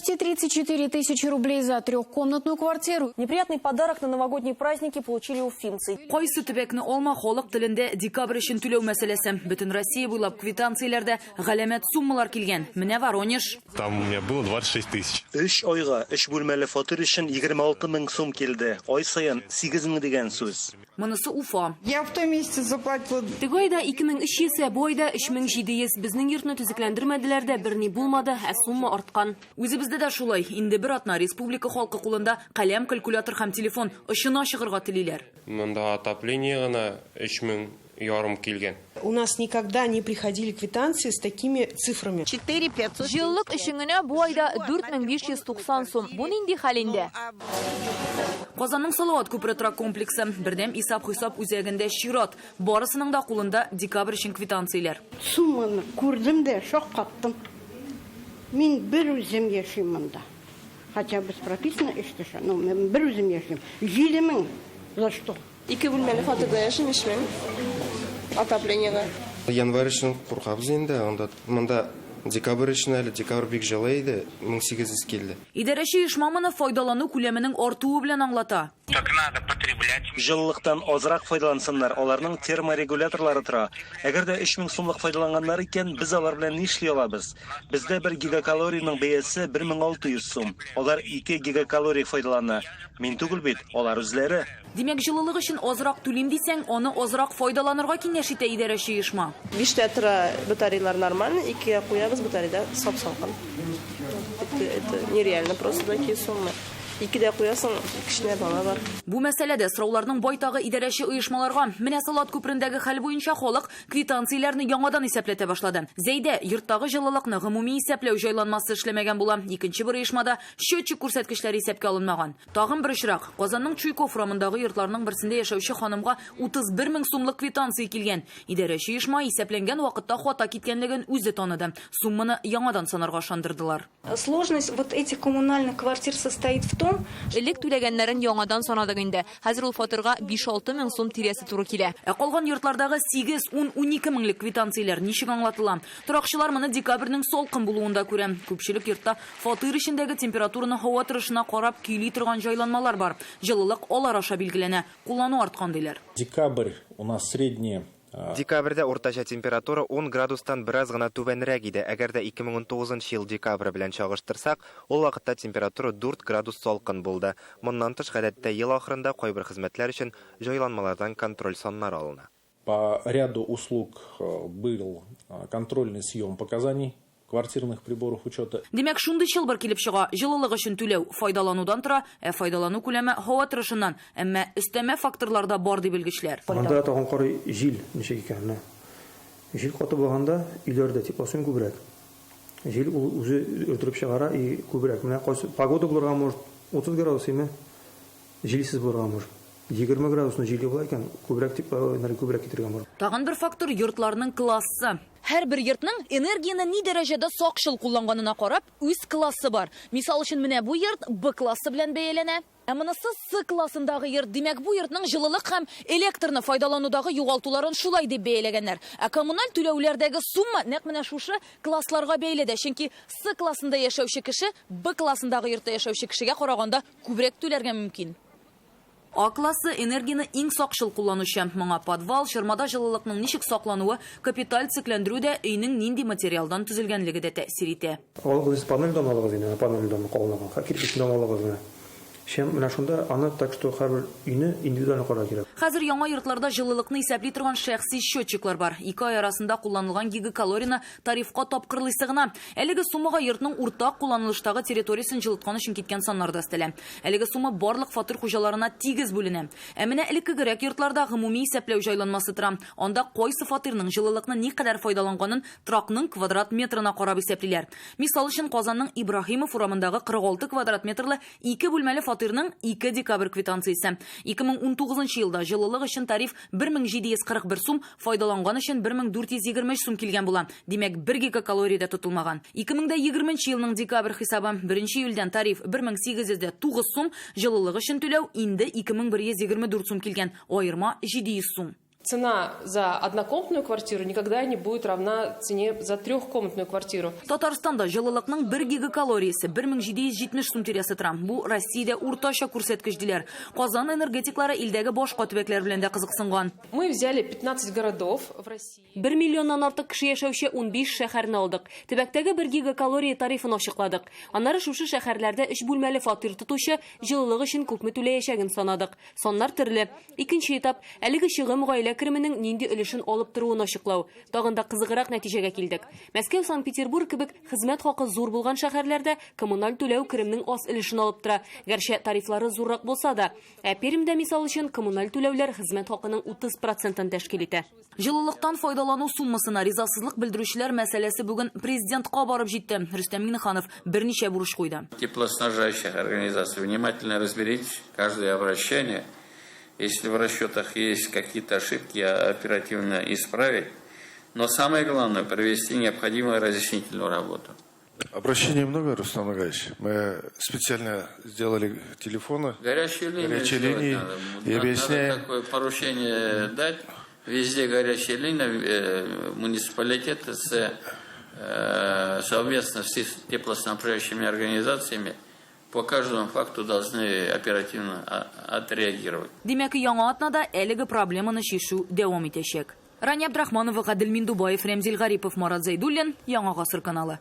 Почти 34 тысячи рублей за трехкомнатную квартиру. Неприятный подарок на новогодние праздники получили уфимцы. Койсы төбекні олма холық тілінде декабрь үшін төлеу мәселесі. Бүтін Россия буйлап квитанцияларда галәмәт суммалар келген. Менә Воронеж. Там у меня было 26 тысяч. 3 айга 3 бүлмәле фатир өчен 26 000 сум келді. Ай сайын 8 000 деген сүз. Монысы Уфа. Я в том месяце заплатила. Тегайда 2300, бойда 3700. Безнең йортны төзекләндермәделәр дә, берни булмады, сумма арткан. Үзебездә дә шулай. Инде бер атна республика халкы кулында каләм, калькулятор һәм телефон ышына чыгырга телиләр. Монда отопление гына 3500 килгән. У нас никогда не приходили квитанции с такими цифрами. 4500. Җыллык өчен бу айда 4590 сум. Бу нинди хәл инде? Казанның Салават күпер трак комплексы бердәм исәп-хисап үзәгендә чират. Барысының да кулында декабрь өчен квитанциялар. Сумманы күрдем дә шок каттым. Мин бер үзем яшим монда. Хотя бы прописано эштеше, но мен бер үзем яшим. 7000. За что? 2 бүлмәле фатирда яшимешмен. Отоплениега. Январь өчен куркабыз инде, анда монда декабрь өчен әле декабрь бик җылы иде, 1800 килде. Идарәче ишмаманы файдалану күләменең артуы белән аңлата. Жылылыктан азрак файдалансыннар, аларның терморегуляторлары тора. Әгәр дә 3000 сумлык файдаланганнар икән, без алар белән ни эшли алабыз? Бездә 1 гигакалорийның бәясе 1600 сум. Алар 2 гигакалорий файдалана. Мин түгел бит, алар үзләре. Димәк, җылылык өчен азрак түлим дисәң, аны азрак файдаланырга киңәш итә идарәче ишма. 5 тетра батареялар нормально, 2 куябыз батареяда сап-салкын. Это нереально просто такие суммы. 2 дә куясың, кичнә бала бар. Бу мәсьәләдә сорауларның байтагы идарәче оешмаларга менә Салат күперендәге хәл буенча халык квитанцияләрне яңадан исәпләтә башлады. Зәйдә йорттагы җылылыкны гомуми исәпләү җайланмасы эшләмәгән була. Икенче бер оешмада счетчик күрсәткечләре исәпкә алынмаган. Тагын бер очрак. Казанның Чуйков урамындагы йортларның берсендә яшәүче ханымга 31 000 сумлык квитанция килгән. Идарәче оешма исәпләнгән вакытта хата киткәнлеген үзе таныды. Сумманы яңадан санарга шандырдылар. Сложность вот этих коммунальных квартир состоит в том, Элек түләгәннәрен яңадан санадык инде. Хәзер ул фатирга 5-6 мең сум тирәсе туры килә. Калган йортлардагы 8-10-12 меңлек квитанциялар ничек аңлатыла? Торакчылар моны декабрьнең салкын булуында күрә. Күпчелек йортта фатир эчендәге температураны һава торышына карап көйли торган җайланмалар бар. Җылылык алар аша билгеләнә. Куллану арткан диләр. Декабрь у нас средняя. Декабрьдә уртача температура 10 градустан бераз гына түбәнрәк иде. Әгәр дә 2019 ел декабрь белән чагыштырсак, ул вакытта температура 4 градус салкын булды. Моннан тыш гадәттә ел ахырында кайбер хезмәтләр өчен җайланмалардан контроль саннары алына. По ряду услуг был контрольный съем показаний квартирных приборов учета. Демәк, шундый чылбыр килеп чыга. Җылылык өчен түләү файдаланудан тора, файдалану күләме һава торышыннан, әмма өстәмә факторларда бар дип белгечләр. Монда тагын карый җил ничек икәнне. Җил каты булганда өйләрдә теплосым күбрәк. Җил үзе өтөреп чыгара и күбрәк. Менә кайсы погода булырга может 30 градус име. Җилсез булырга может. 20 градусны җил була икән, күбрәк энергия күбрәк китергән бар. Тагын бер фактор йортларның классы. Һәр бер йортның энергияны ни дәрәҗәдә сакчыл кулланганына карап, үз классы бар. Мисал өчен менә бу йорт Б классы белән бәяләнә. Ә монысы С классындагы йорт. Димәк, бу йортның җылылык һәм электрны файдаланудагы югалтуларын шулай дип бәяләгәннәр. Ә коммуналь түләүләрдәге сумма нәкъ менә шушы классларга бәйле дә. Чөнки С классында яшәүче кеше Б классындагы йортта яшәүче кешегә караганда күбрәк түләргә мөмкин. А классы энергияны иң сакчыл кулланучы. Моңа подвал, чырмада җылылыкның ничек саклануы, капиталь цикләндерү дә өйнең нинди материалдан төзелгәнлеге дә тәэсир итә. Алыгыз панельдан алыгыз инде, панельдан калган. Кирпичтән алыгыз. Шәм менә шунда аны так что һәр өйне индивидуаль карар кирәк. Хәзер яңа йортларда җылылыкны исәпли торган шәхси счетчиклар бар. 2 ай арасында кулланылган гигакалорияны тарифка тапкырлыйсы гына. Әлеге суммага йортның уртак кулланылыштагы территориясын җылыткан өчен киткән саннарда өстәлә. Әлеге сумма барлык фатир хуҗаларына тигез бүленә. Ә менә элеккегәрәк йортларда гомуми исәпләү җайланмасы тора. Анда кайсы фатирның җылылыкны никадәр файдаланганын тракның квадрат метрына карап исәплиләр. Мисал өчен Казанның Ибраһимов урамындагы 46 квадрат метрлы 2 бүлмәле фатирның 2 декабрь квитанциясе. 2019 елда җылылык өчен тариф 1741 сум, файдаланган өчен 1423 сум килгән була. Димәк, 1 гигакалория тотылмаган. 2020 елның декабрь хисабы 1 июльдән тариф 1809 сум, җылылык өчен түләү инде 2124 сум килгән, аерма 700 сум. Цена за однокомнатную квартиру никогда не будет равна цене за трехкомнатную квартиру. Татарстанда жылылыкның 1 гигакалориясы 1770 сум тирәсе тора. Бу Россиядә уртача күрсәткеч диләр. Казан энергетиклары илдәге башка төбәкләр белән дә кызыксынган. Мы взяли 15 городов в России. 1 миллионнан артык кеше яшәүче 15 шәһәрне алдык. Төбәктәге 1 гигакалория тарифын ачыкладык. Аннары шушы шәһәрләрдә 3 бүлмәле фатир тотучы җылылык өчен күпме түләячәген санадык. Соннар төрле. Икенче этап әлеге чыгым гаилә кеременең нинди өлешен алып торуын ачыклау. Тагын да кызыграк нәтиҗәгә килдек. Мәскәү, Санкт-Петербург кебек хезмәт хакы зур булган шәһәрләрдә коммуналь түләү керемнең аз өлешен алып тора. Гәрчә тарифлары зуррак булса да, Пермдә мисал өчен коммуналь түләүләр хезмәт хакының 30% тәшкил итә. Жылылыктан файдалану суммасына ризасызлык белдерүчеләр мәсьәләсе бүген президентка барып җитте. Рөстәм Миннеханов берничә бурыч куйды. Теплоснабжающих организаций, внимательно разберитесь каждое обращение. Если в расчетах есть какие-то ошибки, оперативно исправить. Но самое главное, провести необходимую разъяснительную работу. Обращений много, Рустам Нагаевич. Мы специально сделали телефоны, горячие линии и объясняем. Надо такое поручение дать. Везде горячие линии, муниципалитеты совместно с теплоснабжающими организациями по каждому факту должны оперативно отреагировать. Димәк, яңа атнада әлеге проблеманы чишү дәвам итәчәк. Рания Абдрахманова, Гадел Миндубаев, Ремзил Гарипов, Марат Зайдуллин, Яңа гасыр каналы.